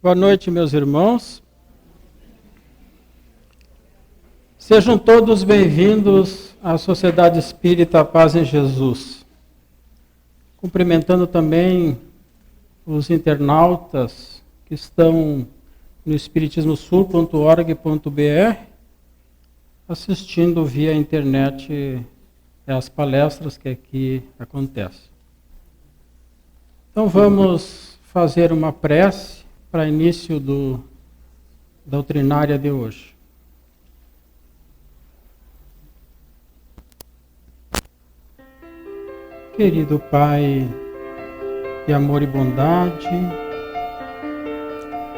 Boa noite, meus irmãos. Sejam todos bem-vindos à Sociedade Espírita Paz em Jesus. Cumprimentando também os internautas que estão no espiritismosul.org.br, assistindo via internet as palestras que aqui acontecem. Então vamos fazer uma prece para início da doutrinária de hoje. Querido Pai de amor e bondade,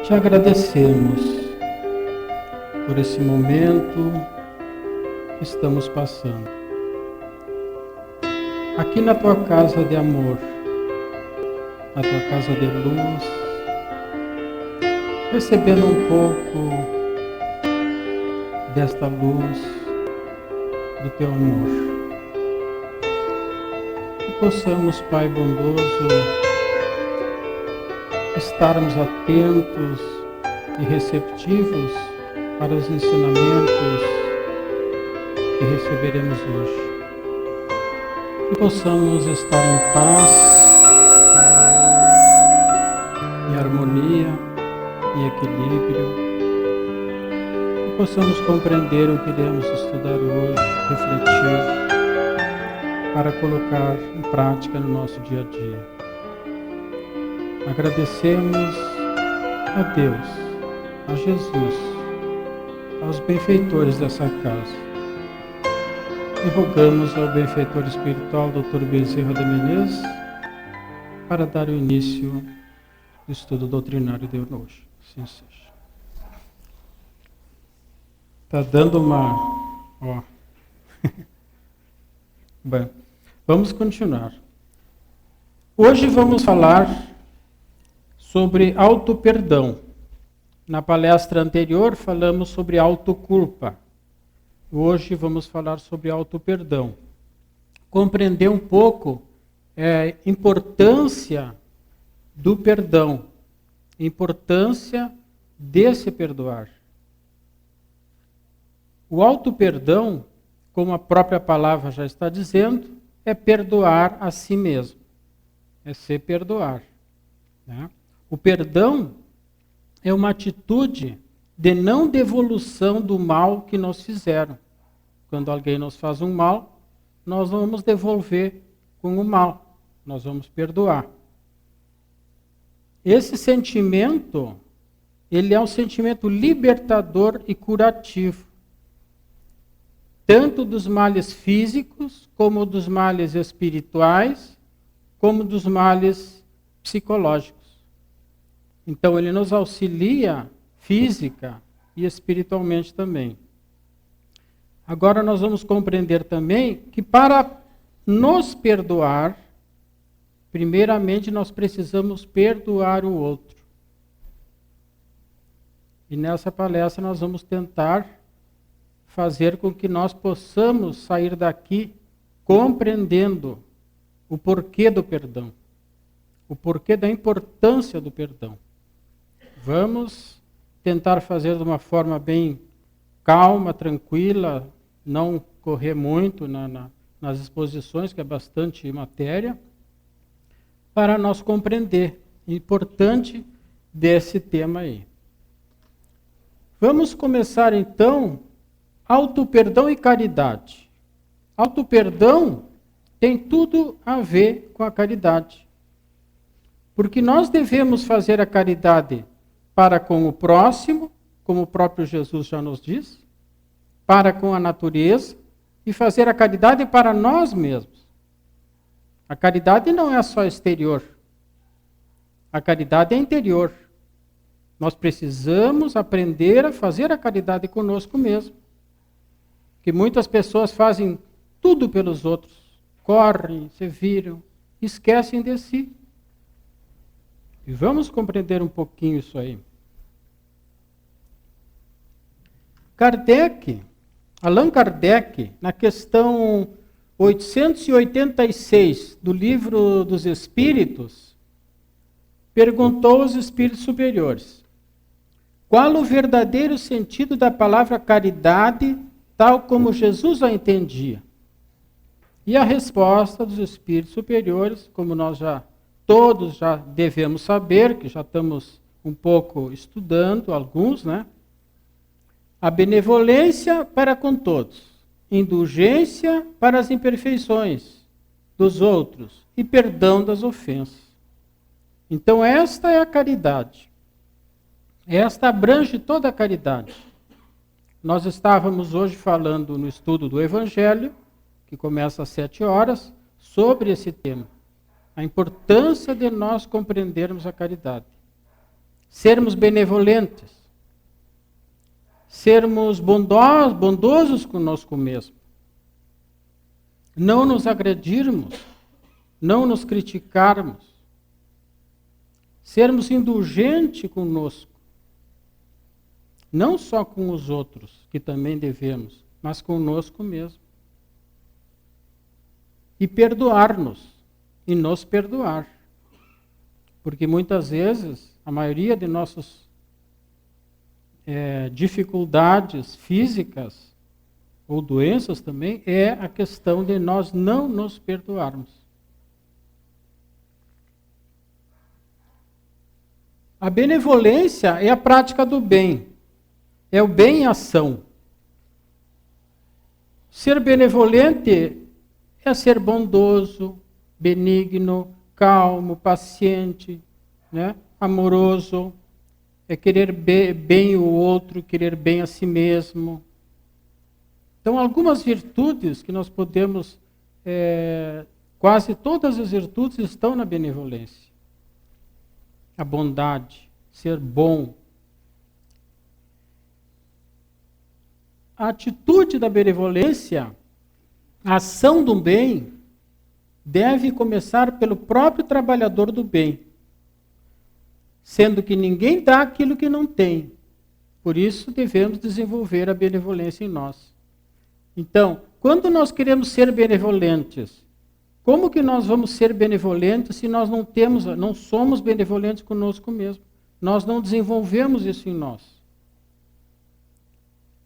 te agradecemos por esse momento que estamos passando. Aqui na tua casa de amor, na tua casa de luz, recebendo um pouco desta luz do teu amor. Que possamos, Pai bondoso, estarmos atentos e receptivos para os ensinamentos que receberemos hoje. Que possamos estar em paz, em harmonia, em equilíbrio, que possamos compreender o que iremos estudar hoje, refletir, para colocar em prática no nosso dia a dia. Agradecemos a Deus, a Jesus, aos benfeitores dessa casa, e rogamos ao benfeitor espiritual Dr. Bezerra de Menezes para dar o início do estudo doutrinário de hoje. Assim seja. Está dando uma... Bem, vamos continuar. Hoje vamos falar sobre auto-perdão. Na palestra anterior falamos sobre autoculpa. Hoje vamos falar sobre auto-perdão. Compreender um pouco a importância do perdão, a importância de se perdoar. O auto-perdão, como a própria palavra já está dizendo, é perdoar a si mesmo. É se perdoar. Né? O perdão é uma atitude de não devolução do mal que nos fizeram. Quando alguém nos faz um mal, nós não vamos devolver com o mal, nós vamos perdoar. Esse sentimento, ele é um sentimento libertador e curativo, tanto dos males físicos, como dos males espirituais, como dos males psicológicos. Então ele nos auxilia física e espiritualmente também. Agora nós vamos compreender também que para nos perdoar, primeiramente nós precisamos perdoar o outro. E nessa palestra nós vamos tentar fazer com que nós possamos sair daqui compreendendo o porquê do perdão, o porquê da importância do perdão. Vamos tentar fazer de uma forma bem calma, tranquila, não correr muito nas exposições, que é bastante matéria, para nós compreender o importante desse tema aí. Vamos começar então, auto-perdão e caridade. Auto-perdão tem tudo a ver com a caridade. Porque nós devemos fazer a caridade para com o próximo, como o próprio Jesus já nos diz, para com a natureza, e fazer a caridade para nós mesmos. A caridade não é só exterior. A caridade é interior. Nós precisamos aprender a fazer a caridade conosco mesmo. Que muitas pessoas fazem tudo pelos outros. Correm, se viram, esquecem de si. E vamos compreender um pouquinho isso aí. Allan Kardec, na questão 886 do Livro dos Espíritos, perguntou aos espíritos superiores: Qual o verdadeiro sentido da palavra caridade, tal como Jesus a entendia? E a resposta dos espíritos superiores, como nós todos já devemos saber, que já estamos um pouco estudando, alguns, né? A benevolência para com todos, indulgência para as imperfeições dos outros e perdão das ofensas. Então esta é a caridade. Esta abrange toda a caridade. Nós estávamos hoje falando no estudo do Evangelho, que começa às 7 horas, sobre esse tema. A importância de nós compreendermos a caridade. Sermos benevolentes. Sermos bondosos conosco mesmo. Não nos agredirmos. Não nos criticarmos. Sermos indulgentes conosco. Não só com os outros, que também devemos, mas conosco mesmo. E perdoar-nos. E nos perdoar. Porque muitas vezes, a maioria de nossas dificuldades físicas ou doenças também é a questão de nós não nos perdoarmos. A benevolência é a prática do bem. É o bem em ação. Ser benevolente é ser bondoso, benigno, calmo, paciente, né? Amoroso. É querer bem o outro, querer bem a si mesmo. Então, algumas virtudes que nós podemos... quase todas as virtudes estão na benevolência. A bondade, ser bom. A atitude da benevolência, a ação do bem, deve começar pelo próprio trabalhador do bem. Sendo que ninguém dá aquilo que não tem. Por isso devemos desenvolver a benevolência em nós. Então, quando nós queremos ser benevolentes, como que nós vamos ser benevolentes se nós não somos benevolentes conosco mesmo? Nós não desenvolvemos isso em nós.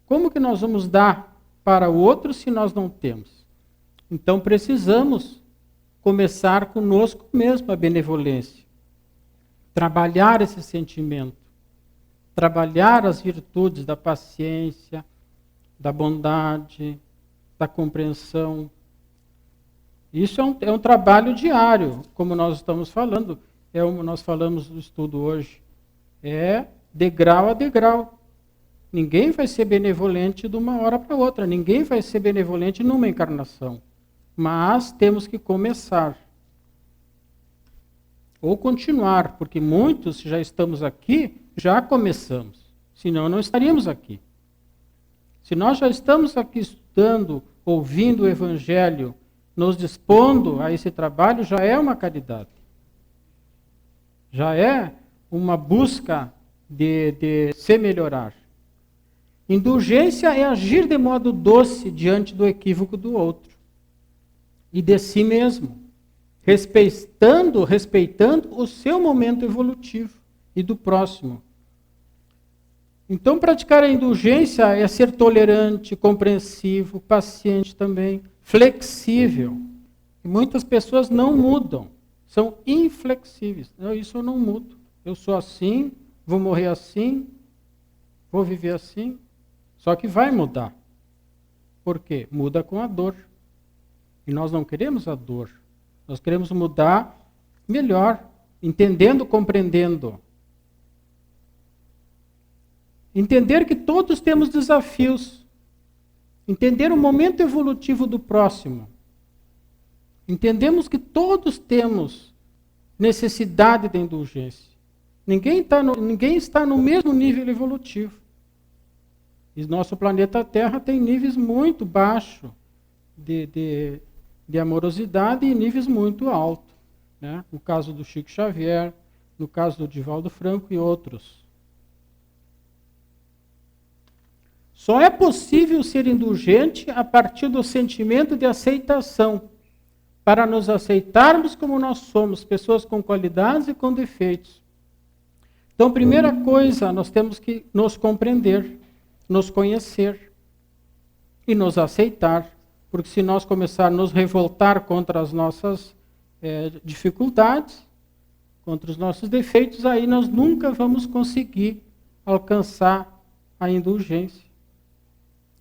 Como que nós vamos dar para o outro se nós não temos? Então precisamos começar conosco mesmo a benevolência. Trabalhar esse sentimento. Trabalhar as virtudes da paciência, da bondade, da compreensão. Isso é um trabalho diário, como nós estamos falando. Nós falamos do estudo hoje. É degrau a degrau. Ninguém vai ser benevolente de uma hora para outra. Ninguém vai ser benevolente numa encarnação. Mas temos que começar. Ou continuar, porque muitos já estamos aqui, já começamos. Senão não estaríamos aqui. Se nós já estamos aqui estudando, ouvindo o Evangelho, nos dispondo a esse trabalho, já é uma caridade. Já é uma busca de se melhorar. Indulgência é agir de modo doce diante do equívoco do outro. E de si mesmo. Respeitando o seu momento evolutivo e do próximo. Então, praticar a indulgência é ser tolerante, compreensivo, paciente também, flexível. E muitas pessoas não mudam, são inflexíveis. Isso eu não mudo. Eu sou assim, vou morrer assim, vou viver assim. Só que vai mudar. Por quê? Muda com a dor. E nós não queremos a dor. Nós queremos mudar melhor, entendendo, compreendendo. Entender que todos temos desafios. Entender o momento evolutivo do próximo. Entendemos que todos temos necessidade de indulgência. Ninguém está no mesmo nível evolutivo. E nosso planeta Terra tem níveis muito baixos de amorosidade e níveis muito altos. Né? No caso do Chico Xavier, no caso do Divaldo Franco e outros. Só é possível ser indulgente a partir do sentimento de aceitação, para nos aceitarmos como nós somos, pessoas com qualidades e com defeitos. Então, primeira coisa, nós temos que nos compreender, nos conhecer e nos aceitar. Porque se nós começarmos a nos revoltar contra as nossas dificuldades, contra os nossos defeitos, aí nós nunca vamos conseguir alcançar a indulgência.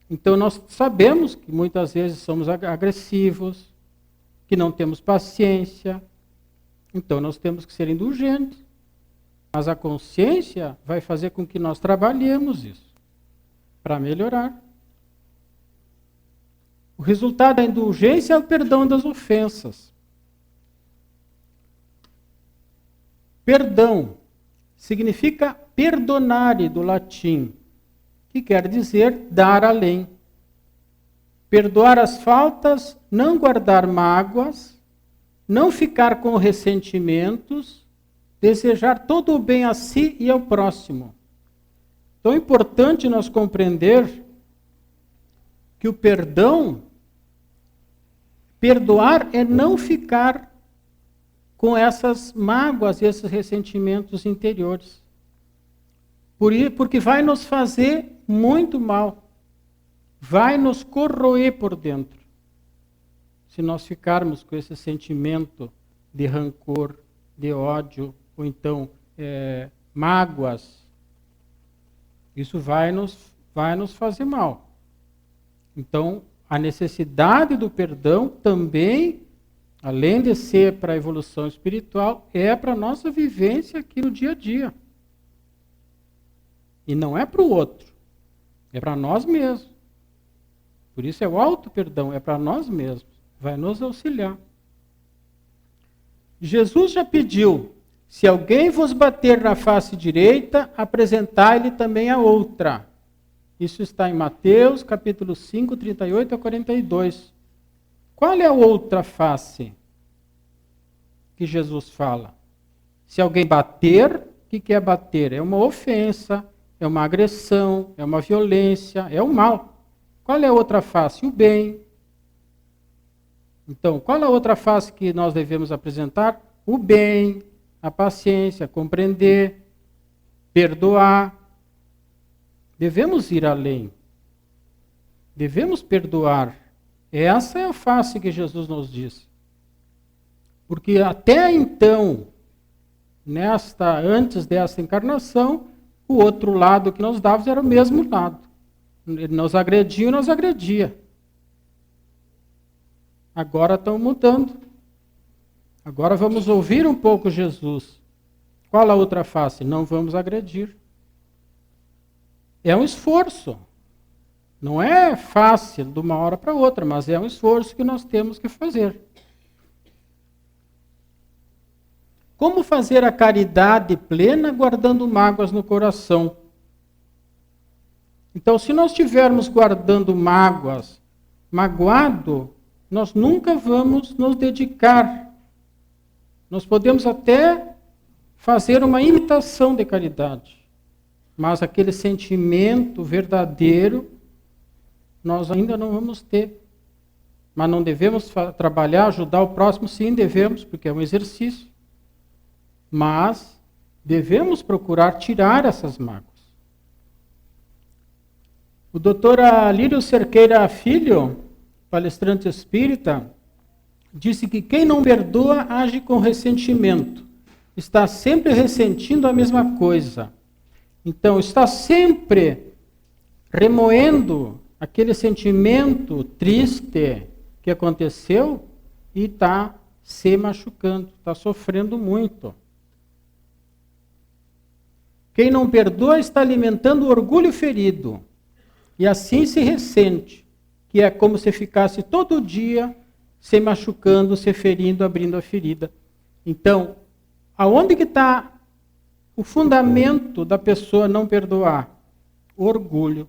Então nós sabemos que muitas vezes somos agressivos, que não temos paciência, então nós temos que ser indulgentes. Mas a consciência vai fazer com que nós trabalhemos isso, para melhorar. O resultado da indulgência é o perdão das ofensas. Perdão significa perdonare, do latim, que quer dizer dar além. Perdoar as faltas, não guardar mágoas, não ficar com ressentimentos, desejar todo o bem a si e ao próximo. Então é importante nós compreender que o perdoar é não ficar com essas mágoas e esses ressentimentos interiores. Porque vai nos fazer muito mal. Vai nos corroer por dentro. Se nós ficarmos com esse sentimento de rancor, de ódio, ou então mágoas, isso vai nos fazer mal. Então, a necessidade do perdão também, além de ser para a evolução espiritual, é para a nossa vivência aqui no dia a dia. E não é para o outro, é para nós mesmos. Por isso é o auto-perdão, é para nós mesmos, vai nos auxiliar. Jesus já pediu, se alguém vos bater na face direita, apresentai-lhe também a outra. Isso está em Mateus, capítulo 5, 38 a 42. Qual é a outra face que Jesus fala? Se alguém bater, o que é bater? É uma ofensa, é uma agressão, é uma violência, é o mal. Qual é a outra face? O bem. Então, qual é a outra face que nós devemos apresentar? O bem, a paciência, compreender, perdoar. Devemos ir além. Devemos perdoar. Essa é a face que Jesus nos diz. Porque até então, antes dessa encarnação, o outro lado que nós dávamos era o mesmo lado. Ele nos agrediu e nos agredia. Agora estão mudando. Agora vamos ouvir um pouco Jesus. Qual a outra face? Não vamos agredir. É um esforço. Não é fácil de uma hora para outra, mas é um esforço que nós temos que fazer. Como fazer a caridade plena guardando mágoas no coração? Então, se nós estivermos guardando mágoas, magoado, nós nunca vamos nos dedicar. Nós podemos até fazer uma imitação de caridade, mas aquele sentimento verdadeiro nós ainda não vamos ter. Mas não devemos trabalhar, ajudar o próximo? Sim, devemos, porque é um exercício. Mas devemos procurar tirar essas mágoas. O doutor Alírio Cerqueira Filho, palestrante espírita, disse que quem não perdoa age com ressentimento. Está sempre ressentindo a mesma coisa. Então, está sempre remoendo aquele sentimento triste que aconteceu e está se machucando, está sofrendo muito. Quem não perdoa está alimentando o orgulho ferido e assim se ressente, que é como se ficasse todo dia se machucando, se ferindo, abrindo a ferida. Então, aonde que está o fundamento da pessoa não perdoar? O orgulho.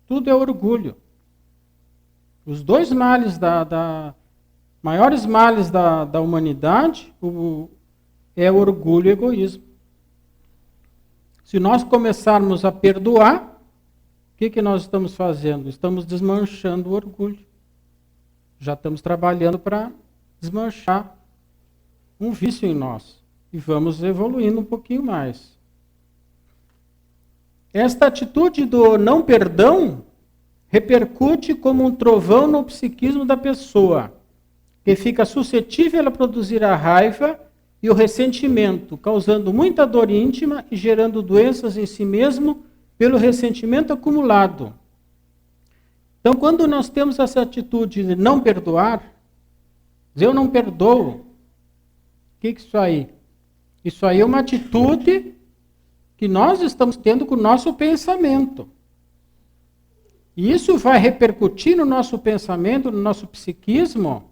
Tudo é orgulho. Os dois males, maiores males da humanidade é o orgulho e o egoísmo. Se nós começarmos a perdoar, o que nós estamos fazendo? Estamos desmanchando o orgulho. Já estamos trabalhando para desmanchar um vício em nós. E vamos evoluindo um pouquinho mais. Esta atitude do não perdão repercute como um trovão no psiquismo da pessoa, que fica suscetível a produzir a raiva e o ressentimento, causando muita dor íntima e gerando doenças em si mesmo pelo ressentimento acumulado. Então, quando nós temos essa atitude de não perdoar, eu não perdoo, o que é isso aí? Isso aí é uma atitude que nós estamos tendo com o nosso pensamento. E isso vai repercutir no nosso pensamento, no nosso psiquismo,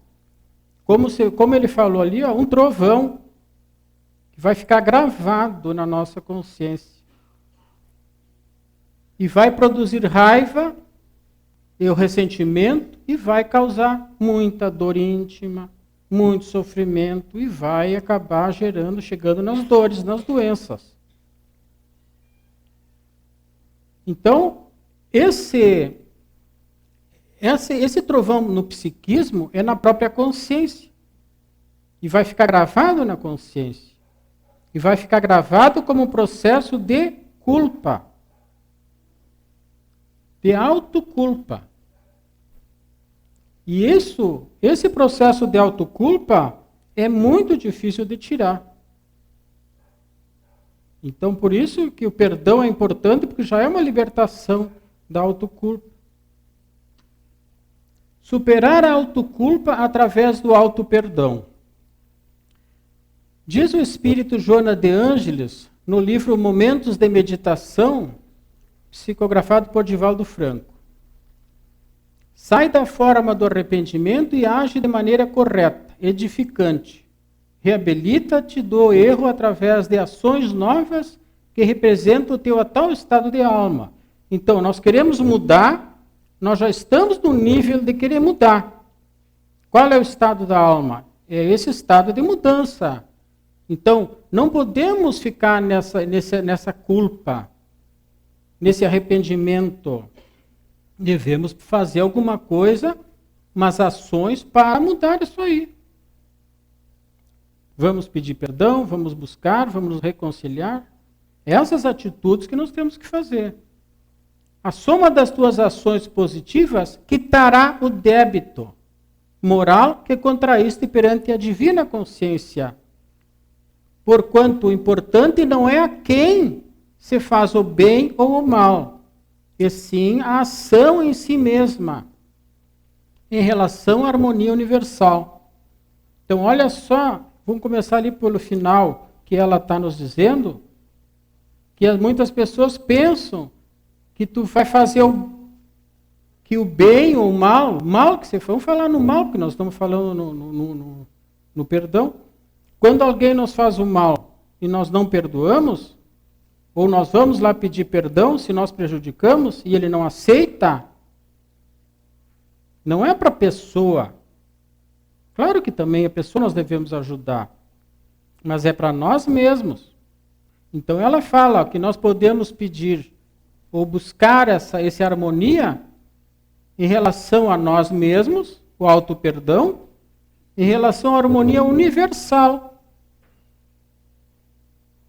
como ele falou ali, um trovão, que vai ficar gravado na nossa consciência. E vai produzir raiva e o ressentimento e vai causar muita dor íntima, muito sofrimento e vai acabar chegando nas dores, nas doenças. Então, esse trovão no psiquismo é na própria consciência. E vai ficar gravado na consciência. E vai ficar gravado como um processo de culpa. De autoculpa. E esse processo de autoculpa é muito difícil de tirar. Então, por isso que o perdão é importante, porque já é uma libertação da autoculpa. Superar a autoculpa através do autoperdão. Diz o espírito Joana de Ângeles, no livro Momentos de Meditação, psicografado por Divaldo Franco. Sai da forma do arrependimento e age de maneira correta, edificante. Reabilita-te do erro através de ações novas que representam o teu atual estado de alma. Então, nós queremos mudar, nós já estamos no nível de querer mudar. Qual é o estado da alma? É esse estado de mudança. Então, não podemos ficar nessa culpa, nesse arrependimento. Devemos fazer alguma coisa, umas ações para mudar isso aí. Vamos pedir perdão, vamos buscar, vamos nos reconciliar. Essas atitudes que nós temos que fazer. A soma das tuas ações positivas quitará o débito moral que contraíste perante a divina consciência. Porquanto o importante não é a quem se faz o bem ou o mal, e sim a ação em si mesma, em relação à harmonia universal. Então, olha só, vamos começar ali pelo final, que ela está nos dizendo, que muitas pessoas pensam que tu vai fazer que o bem ou o mal que você for, vamos falar no mal, que nós estamos falando no perdão. Quando alguém nos faz o mal e nós não perdoamos, ou nós vamos lá pedir perdão se nós prejudicamos e ele não aceita, não é para a pessoa. Claro que também a pessoa nós devemos ajudar, mas é para nós mesmos. Então ela fala que nós podemos pedir ou buscar essa harmonia em relação a nós mesmos, o auto-perdão, em relação à harmonia universal.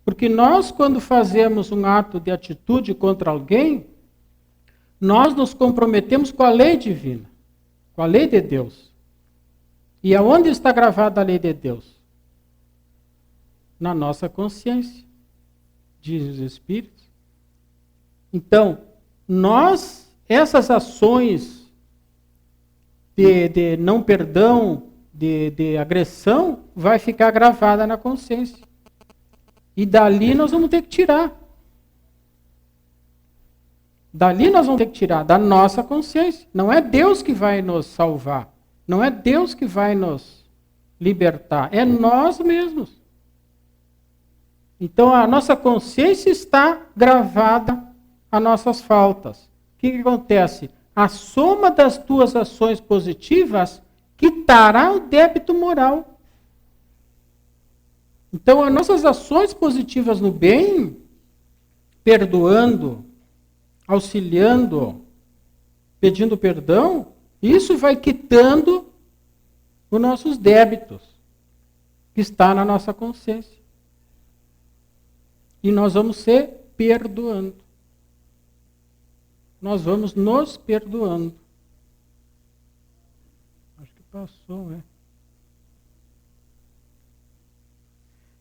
Porque nós, quando fazemos um ato de atitude contra alguém, nós nos comprometemos com a lei divina, com a lei de Deus. E aonde está gravada a lei de Deus? Na nossa consciência, dizem os Espíritos. Então, essas ações de não perdão, de agressão, vai ficar gravada na consciência. E dali nós vamos ter que tirar. Dali nós vamos ter que tirar da nossa consciência. Não é Deus que vai nos salvar. Não é Deus que vai nos libertar. É nós mesmos. Então a nossa consciência está gravada as nossas faltas. O que acontece? A soma das tuas ações positivas quitará o débito moral. Então, as nossas ações positivas no bem, perdoando, auxiliando, pedindo perdão, isso vai quitando os nossos débitos, que está na nossa consciência. E nós vamos se perdoando. Nós vamos nos perdoando. Acho que passou, né?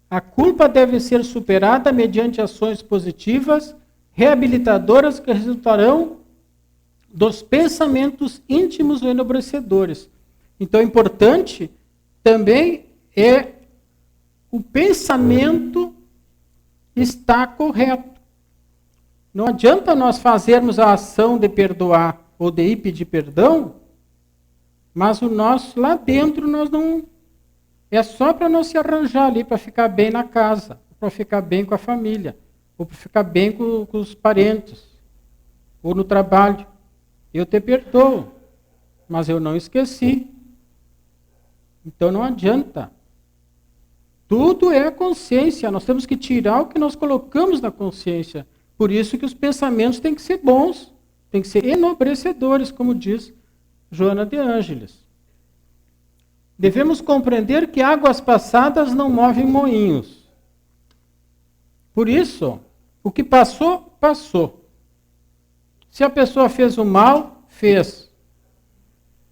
A culpa deve ser superada mediante ações positivas, reabilitadoras que resultarão dos pensamentos íntimos ou enobrecedores. Então, importante também é o pensamento estar correto. Não adianta nós fazermos a ação de perdoar ou de ir pedir perdão, mas o nosso lá dentro nós não... É só para nós se arranjar ali, para ficar bem na casa, para ficar bem com a família, ou para ficar bem com os parentes, ou no trabalho. Eu te perdoo, mas eu não esqueci. Então não adianta. Tudo é a consciência, nós temos que tirar o que nós colocamos na consciência. Por isso que os pensamentos têm que ser bons, têm que ser enobrecedores, como diz Joana de Ângeles. Devemos compreender que águas passadas não movem moinhos. Por isso, o que passou, passou. Se a pessoa fez o mal, fez.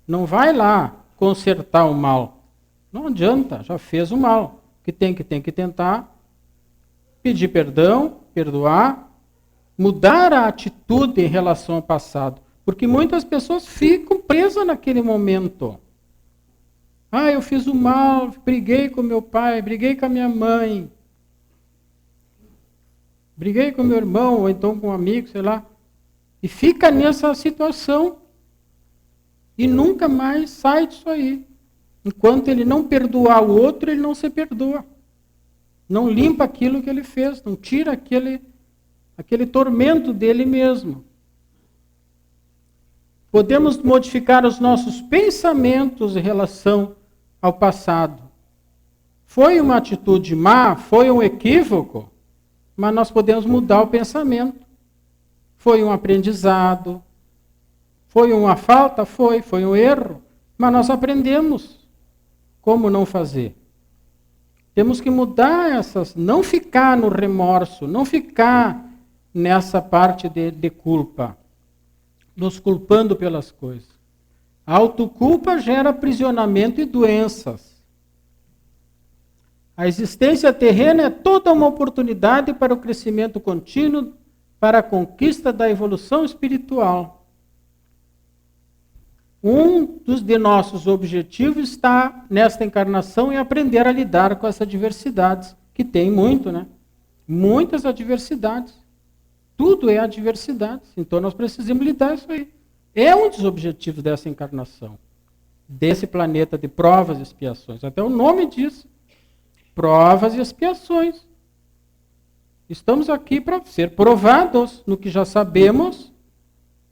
Não vai lá consertar o mal. Não adianta, já fez o mal. O que tem que tentar pedir perdão, perdoar, mudar a atitude em relação ao passado. Porque muitas pessoas ficam presas naquele momento. Ah, eu fiz o mal, briguei com meu pai, briguei com a minha mãe, briguei com meu irmão, ou então com um amigo, sei lá. E fica nessa situação. E nunca mais sai disso aí. Enquanto ele não perdoar o outro, ele não se perdoa. Não limpa aquilo que ele fez, não tira aquele tormento dele mesmo. Podemos modificar os nossos pensamentos em relação ao passado. Foi uma atitude má, foi um equívoco, mas nós podemos mudar o pensamento. Foi um aprendizado, foi uma falta, foi um erro, mas nós aprendemos como não fazer. Temos que mudar não ficar no remorso, não ficar nessa parte de culpa, nos culpando pelas coisas. A autoculpa gera aprisionamento e doenças. A existência terrena é toda uma oportunidade para o crescimento contínuo, para a conquista da evolução espiritual. Um de nossos objetivos está nesta encarnação em aprender a lidar com essas adversidades, que tem muito, né? Muitas adversidades. Tudo é adversidade. Então nós precisamos lidar isso aí. É um dos objetivos dessa encarnação, desse planeta de provas e expiações. Até o nome diz, provas e expiações. Estamos aqui para ser provados no que já sabemos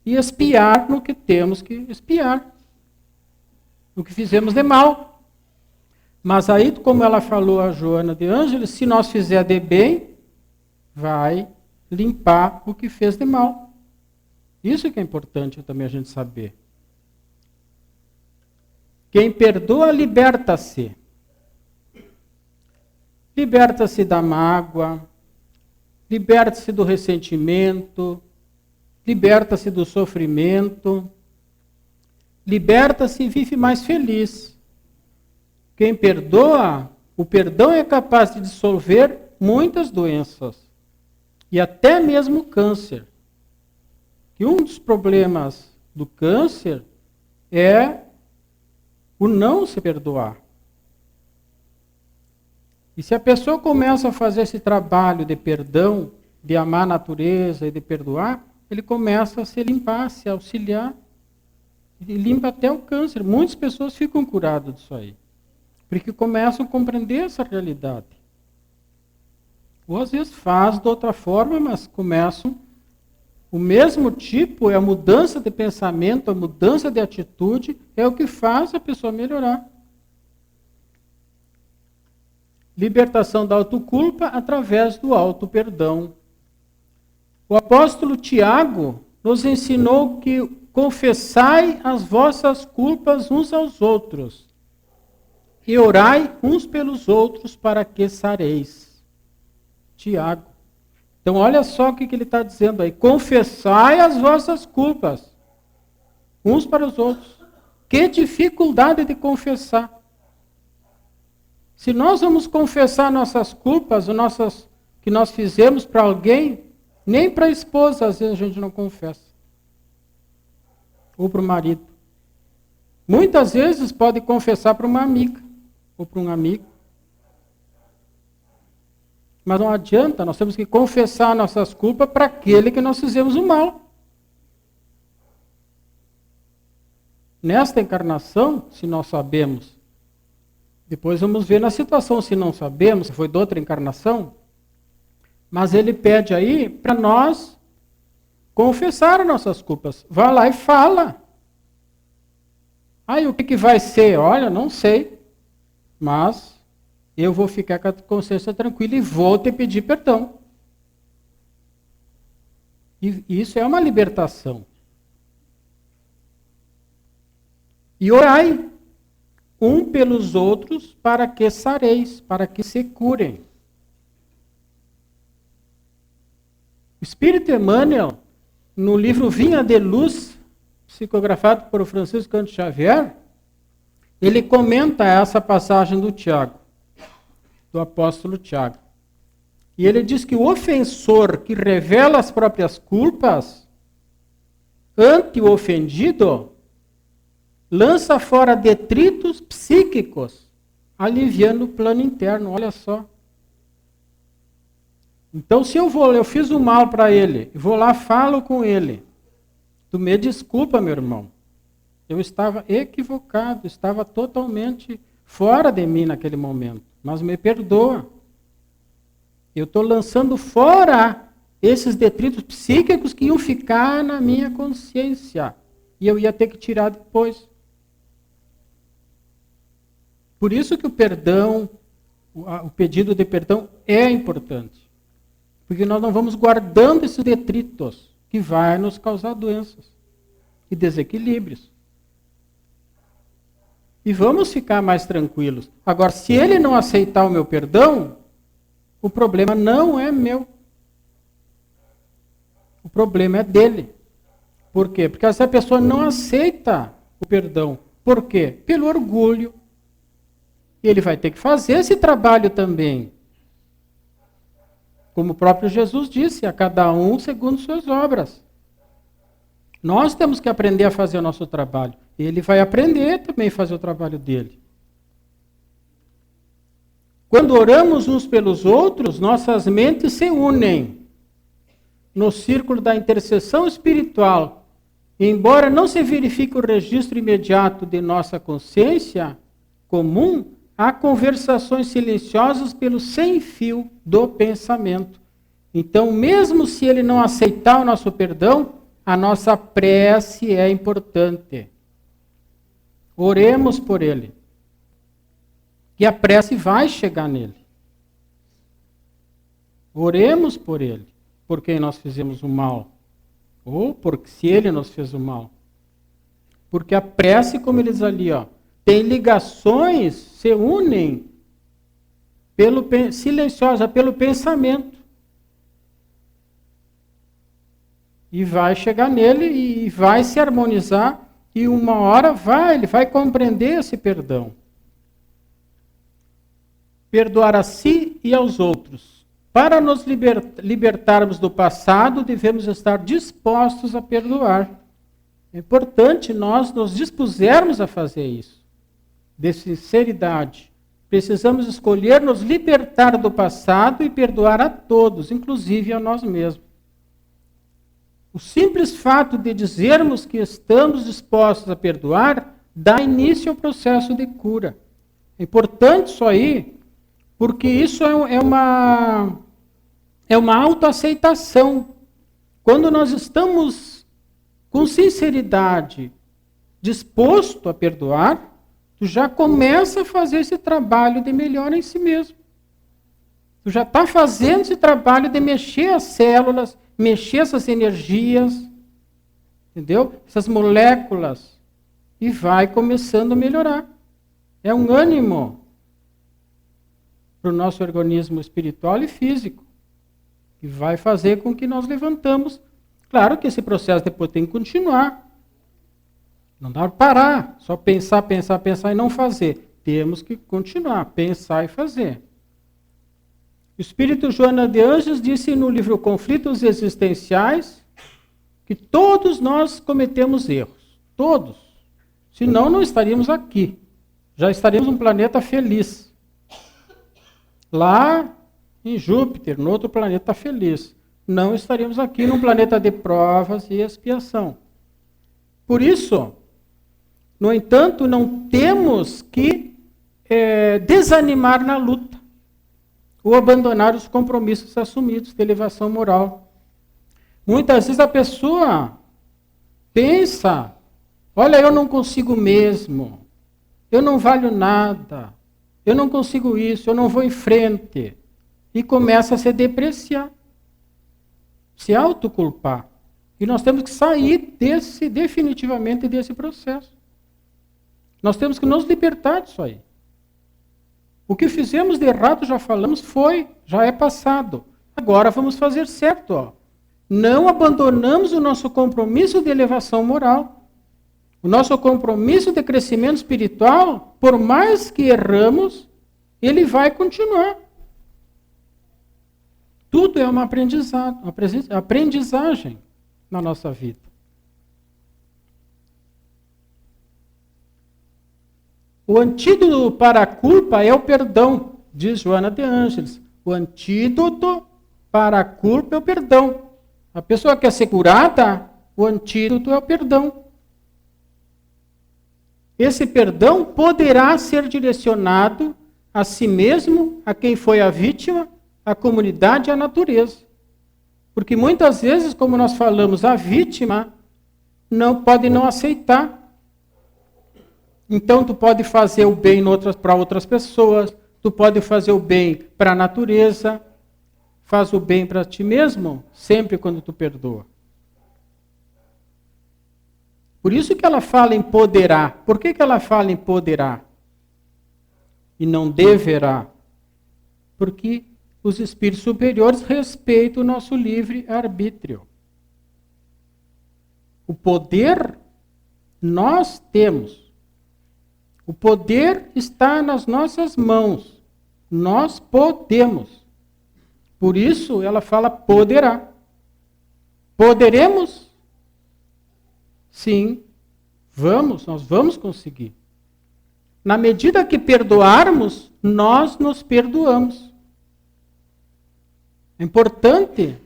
e expiar no que temos que expiar, no que fizemos de mal. Mas aí, como ela falou a Joana de Ângeles, se nós fizer de bem, vai limpar o que fez de mal. Isso que é importante também a gente saber. Quem perdoa, liberta-se. Liberta-se da mágoa, liberta-se do ressentimento, liberta-se do sofrimento, liberta-se e vive mais feliz. Quem perdoa, o perdão é capaz de dissolver muitas doenças, e até mesmo o câncer. Que um dos problemas do câncer é o não se perdoar. E se a pessoa começa a fazer esse trabalho de perdão, de amar a natureza e de perdoar, ele começa a se limpar, a se auxiliar, e limpa até o câncer. Muitas pessoas ficam curadas disso aí, porque começam a compreender essa realidade. Ou às vezes faz de outra forma, mas começam. O mesmo tipo é a mudança de pensamento, a mudança de atitude, é o que faz a pessoa melhorar. Libertação da autoculpa através do auto-perdão. O apóstolo Tiago nos ensinou que confessai as vossas culpas uns aos outros e orai uns pelos outros para que sareis. Tiago. Então olha só o que ele está dizendo aí. Confessai as vossas culpas, uns para os outros. Que dificuldade de confessar. Se nós vamos confessar nossas culpas, que nós fizemos para alguém, nem para a esposa às vezes a gente não confessa. Ou para o marido. Muitas vezes pode confessar para uma amiga, ou para um amigo. Mas não adianta, nós temos que confessar nossas culpas para aquele que nós fizemos o mal. Nesta encarnação, se nós sabemos, depois vamos ver na situação, se não sabemos, se foi de outra encarnação, mas ele pede aí para nós confessar nossas culpas. Vá lá e fala. Aí o que vai ser? Olha, não sei, mas eu vou ficar com a consciência tranquila e vou te pedir perdão. E isso é uma libertação. E orai um pelos outros para que sareis, para que se curem. O Espírito Emmanuel, no livro Vinha de Luz, psicografado por Francisco Cândido Xavier, ele comenta essa passagem do Tiago, do apóstolo Tiago. E ele diz que o ofensor que revela as próprias culpas ante o ofendido lança fora detritos psíquicos, aliviando o plano interno. Olha só. Então, se eu fiz o mal para ele, vou lá, falo com ele. Tu me desculpa, meu irmão. Eu estava equivocado, estava totalmente fora de mim naquele momento. Mas me perdoa. Eu estou lançando fora esses detritos psíquicos que iam ficar na minha consciência. E eu ia ter que tirar depois. Por isso que o perdão, o pedido de perdão é importante. Porque nós não vamos guardando esses detritos que vai nos causar doenças e desequilíbrios. E vamos ficar mais tranquilos. Agora, se ele não aceitar o meu perdão, o problema não é meu. O problema é dele. Por quê? Porque essa pessoa não aceita o perdão. Por quê? Pelo orgulho. Ele vai ter que fazer esse trabalho também. Como o próprio Jesus disse, a cada um segundo suas obras. Nós temos que aprender a fazer o nosso trabalho. Ele vai aprender também a fazer o trabalho dele. Quando oramos uns pelos outros, nossas mentes se unem no círculo da intercessão espiritual. E embora não se verifique o registro imediato de nossa consciência comum, há conversações silenciosas pelo sem-fio do pensamento. Então, mesmo se ele não aceitar o nosso perdão, a nossa prece é importante. Oremos por ele. E a prece vai chegar nele. Oremos por ele, por quem nós fizemos o mal. Ou porque se ele nos fez o mal. Porque a prece, como eles ali, tem ligações, se unem silenciosa pelo pensamento. E vai chegar nele e vai se harmonizar e uma hora ele vai compreender esse perdão. Perdoar a si e aos outros. Para nos libertarmos do passado, devemos estar dispostos a perdoar. É importante nós nos dispusermos a fazer isso. De sinceridade. Precisamos escolher nos libertar do passado e perdoar a todos, inclusive a nós mesmos. O simples fato de dizermos que estamos dispostos a perdoar dá início ao processo de cura. É importante isso aí, porque isso é uma autoaceitação. Quando nós estamos com sinceridade disposto a perdoar, tu já começa a fazer esse trabalho de melhora em si mesmo. Tu já está fazendo esse trabalho de mexer as células, mexer essas energias, entendeu? Essas moléculas. E vai começando a melhorar. É um ânimo para o nosso organismo espiritual e físico. e vai fazer com que nós levantamos. Claro que esse processo depois tem que continuar. Não dá para parar, só pensar e não fazer. Temos que continuar, pensar e fazer. O espírito Joana de Ângeles disse no livro Conflitos Existenciais que todos nós cometemos erros. Todos. Senão não estaríamos aqui. Já estaríamos num planeta feliz. Lá em Júpiter, no outro planeta feliz. Não estaríamos aqui num planeta de provas e expiação. Por isso, no entanto, não temos que desanimar na luta ou abandonar os compromissos assumidos de elevação moral. Muitas vezes a pessoa pensa, olha, eu não consigo mesmo, eu não valho nada, eu não consigo isso, eu não vou em frente. E começa a se depreciar, se autoculpar. E nós temos que sair definitivamente desse processo. Nós temos que nos libertar disso aí. O que fizemos de errado, já falamos, já é passado. Agora vamos fazer certo. Ó. Não abandonamos o nosso compromisso de elevação moral. O nosso compromisso de crescimento espiritual, por mais que erramos, ele vai continuar. Tudo é uma aprendizagem na nossa vida. O antídoto para a culpa é o perdão, diz Joana de Ângeles. O antídoto para a culpa é o perdão. A pessoa que é curada, o antídoto é o perdão. Esse perdão poderá ser direcionado a si mesmo, a quem foi a vítima, à comunidade e à natureza. Porque muitas vezes, como nós falamos, a vítima pode não aceitar. Então, tu pode fazer o bem para outras pessoas, tu pode fazer o bem para a natureza, faz o bem para ti mesmo, sempre quando tu perdoa. Por isso que ela fala em poderá. Por que ela fala em poderá? E não deverá? Porque os espíritos superiores respeitam o nosso livre-arbítrio. O poder nós temos. O poder está nas nossas mãos. Nós podemos. Por isso ela fala poderá. Poderemos? Sim. Nós vamos conseguir. Na medida que perdoarmos, nós nos perdoamos. É importante,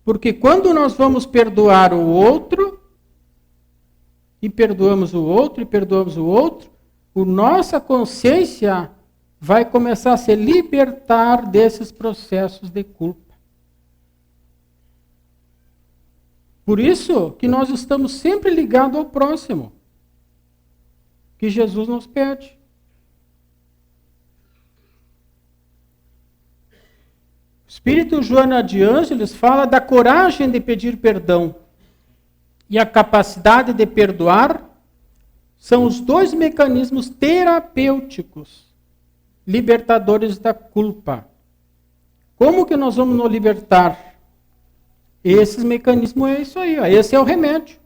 porque quando nós vamos perdoar o outro, e perdoamos o outro, a nossa consciência vai começar a se libertar desses processos de culpa. Por isso que nós estamos sempre ligados ao próximo, que Jesus nos pede. O Espírito Joana de Ângeles fala da coragem de pedir perdão e a capacidade de perdoar são os dois mecanismos terapêuticos libertadores da culpa. Como que nós vamos nos libertar? Esse mecanismo é isso aí, ó. Esse é o remédio.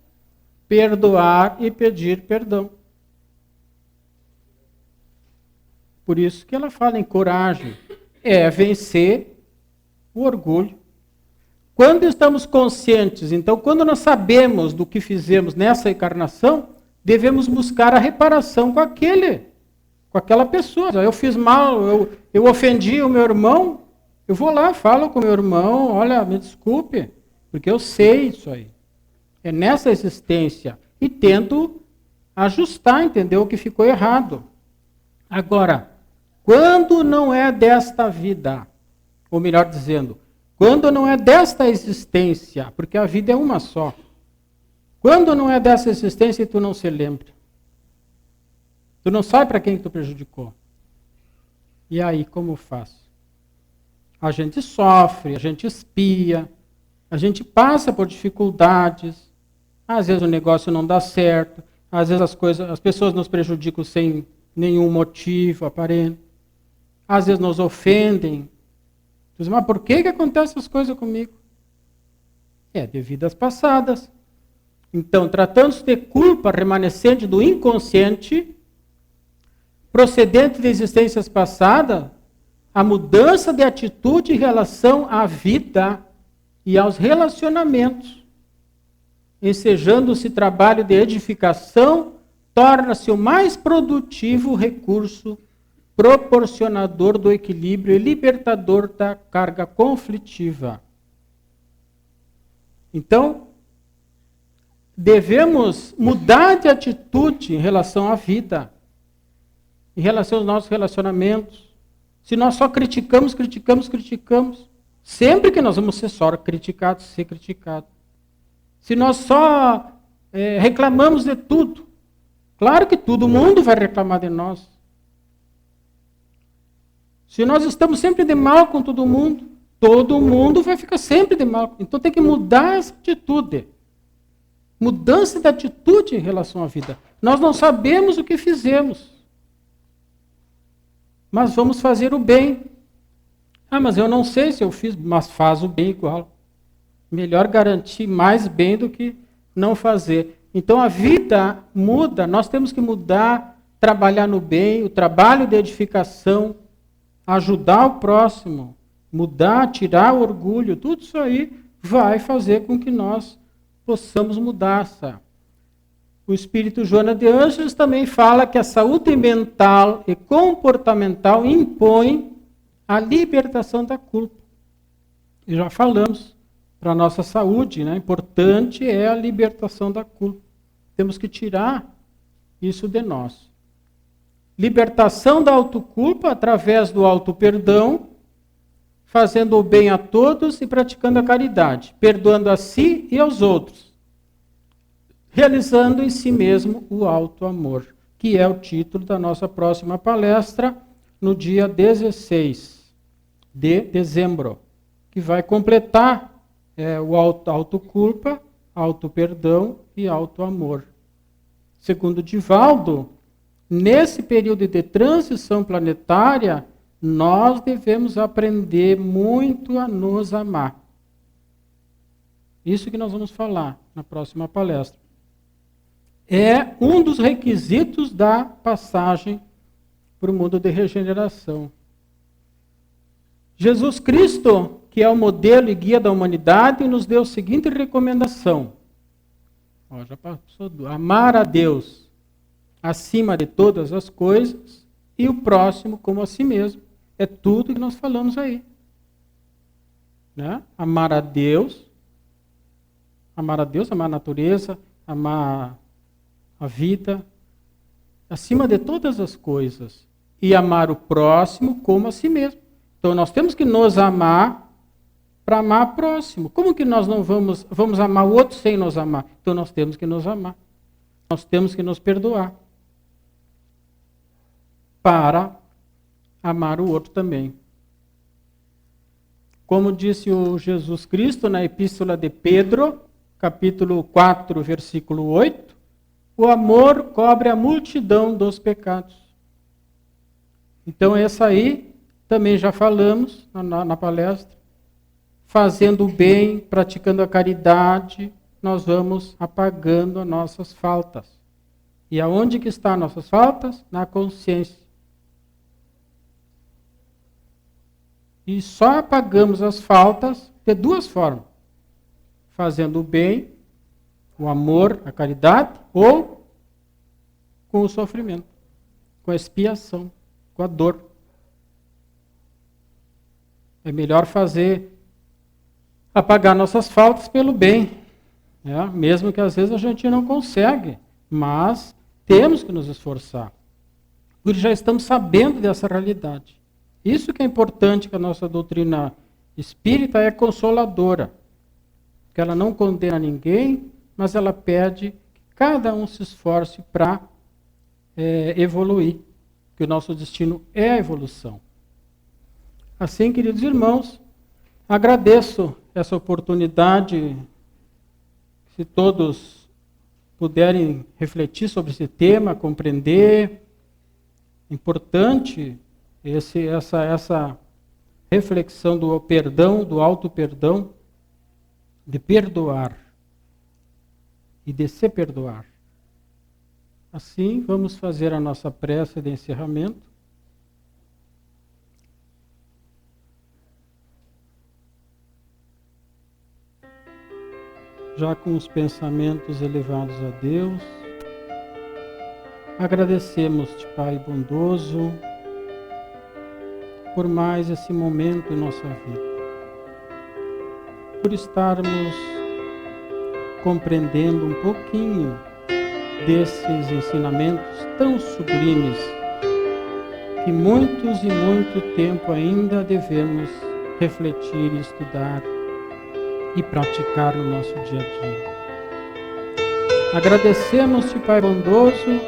Perdoar e pedir perdão. Por isso que ela fala em coragem. É vencer o orgulho. Quando estamos conscientes, então, quando nós sabemos do que fizemos nessa encarnação, devemos buscar a reparação com aquela pessoa. Eu fiz mal, eu ofendi o meu irmão, eu vou lá, falo com o meu irmão, olha, me desculpe, porque eu sei isso aí. É nessa existência. E tento ajustar, entender o que ficou errado. Agora, quando não é desta vida, ou melhor dizendo, quando não é desta existência, porque a vida é uma só, quando não é dessa existência e tu não se lembra, tu não sabe para quem tu prejudicou. E aí, como faz? A gente sofre, a gente espia, a gente passa por dificuldades, às vezes o negócio não dá certo, às vezes as pessoas nos prejudicam sem nenhum motivo aparente, às vezes nos ofendem. Tu diz, mas por que acontecem essas coisas comigo? É de vidas passadas. Então, tratando-se de culpa remanescente do inconsciente, procedente de existências passadas, a mudança de atitude em relação à vida e aos relacionamentos, ensejando-se trabalho de edificação, torna-se o mais produtivo recurso proporcionador do equilíbrio e libertador da carga conflitiva. Então, devemos mudar de atitude em relação à vida, em relação aos nossos relacionamentos. Se nós só criticamos, sempre que nós vamos ser só criticados, ser criticados. Se nós só reclamamos de tudo, claro que todo mundo vai reclamar de nós. Se nós estamos sempre de mal com todo mundo vai ficar sempre de mal. Então tem que mudar essa atitude. Mudança de atitude em relação à vida. Nós não sabemos o que fizemos, mas vamos fazer o bem. Ah, mas eu não sei se eu fiz, mas faz o bem igual. Melhor garantir mais bem do que não fazer. Então a vida muda, nós temos que mudar, trabalhar no bem, o trabalho de edificação, ajudar o próximo, mudar, tirar o orgulho, tudo isso aí vai fazer com que nós possamos mudar. O Espírito Joana de Ângeles também fala que a saúde mental e comportamental impõe a libertação da culpa. E já falamos, para a nossa saúde, né? Importante é a libertação da culpa. Temos que tirar isso de nós. Libertação da autoculpa através do auto-perdão, fazendo o bem a todos e praticando a caridade, perdoando a si e aos outros, realizando em si mesmo o auto-amor, que é o título da nossa próxima palestra, no dia 16 de dezembro, que vai completar o autoculpa, auto-perdão e auto-amor. Segundo Divaldo, nesse período de transição planetária, nós devemos aprender muito a nos amar. Isso que nós vamos falar na próxima palestra. É um dos requisitos da passagem para o mundo de regeneração. Jesus Cristo, que é o modelo e guia da humanidade, nos deu a seguinte recomendação. Já passou, amar a Deus acima de todas as coisas e o próximo como a si mesmo. É tudo que nós falamos aí. Né? Amar a Deus, amar a natureza, amar a vida, acima de todas as coisas. E amar o próximo como a si mesmo. Então nós temos que nos amar para amar o próximo. Como que nós não vamos amar o outro sem nos amar? Então nós temos que nos amar. Nós temos que nos perdoar. Para amar o outro também. Como disse o Jesus Cristo na Epístola de Pedro, capítulo 4, versículo 8, o amor cobre a multidão dos pecados. Então essa aí também já falamos na palestra. Fazendo o bem, praticando a caridade, nós vamos apagando as nossas faltas. E aonde que estão nossas faltas? Na consciência. E só apagamos as faltas de duas formas. Fazendo o bem, o amor, a caridade, ou com o sofrimento, com a expiação, com a dor. É melhor apagar nossas faltas pelo bem. Né? Mesmo que às vezes a gente não consegue, mas temos que nos esforçar. Porque já estamos sabendo dessa realidade. Isso que é importante, que a nossa doutrina espírita é consoladora. Que ela não condena ninguém, mas ela pede que cada um se esforce para evoluir. Que o nosso destino é a evolução. Assim, queridos irmãos, agradeço essa oportunidade, se todos puderem refletir sobre esse tema, compreender. Importante essa reflexão do perdão, do auto-perdão, de perdoar e de se perdoar. Assim, vamos fazer a nossa prece de encerramento. Já com os pensamentos elevados a Deus, agradecemos-te, Pai bondoso, por mais esse momento em nossa vida, por estarmos compreendendo um pouquinho desses ensinamentos tão sublimes que muitos e muito tempo ainda devemos refletir e estudar e praticar no nosso dia a dia. Agradecemos-te, Pai bondoso,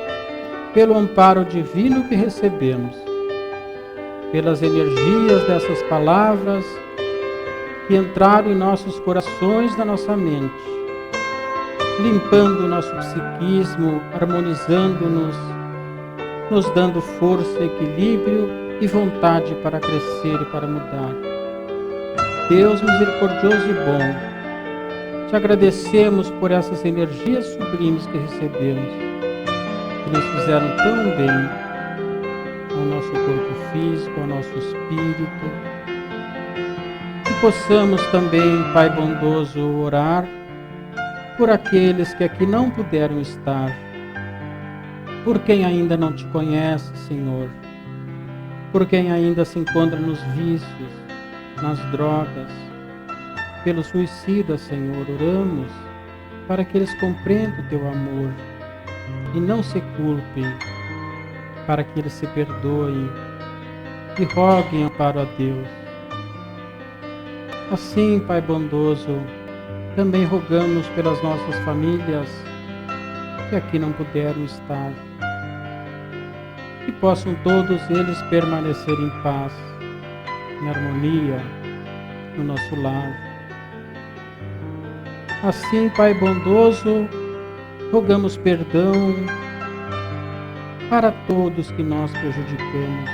pelo amparo divino que recebemos, pelas energias dessas palavras que entraram em nossos corações, na nossa mente, limpando o nosso psiquismo, harmonizando-nos, nos dando força, equilíbrio e vontade para crescer e para mudar. Deus misericordioso e bom, te agradecemos por essas energias sublimes que recebemos, que nos fizeram tão bem ao nosso corpo físico, ao nosso espírito. Que possamos também, Pai bondoso, orar por aqueles que aqui não puderam estar, por quem ainda não te conhece, Senhor, por quem ainda se encontra nos vícios, nas drogas, pelos suicidas, Senhor, oramos para que eles compreendam o teu amor e não se culpem, para que eles se perdoem e roguem amparo a Deus. Assim, Pai bondoso, também rogamos pelas nossas famílias que aqui não puderam estar, que possam todos eles permanecer em paz, em harmonia no nosso lar. Assim, Pai bondoso, rogamos perdão para todos que nós prejudicamos,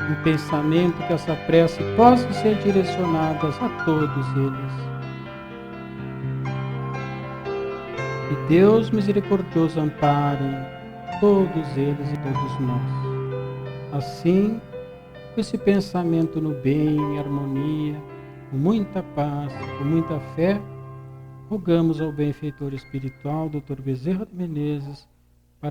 um pensamento que essa prece possa ser direcionada a todos eles. Que Deus misericordioso ampare todos eles e todos nós. Assim, com esse pensamento no bem, em harmonia, com muita paz, com muita fé, rogamos ao benfeitor espiritual, Dr. Bezerra de Menezes,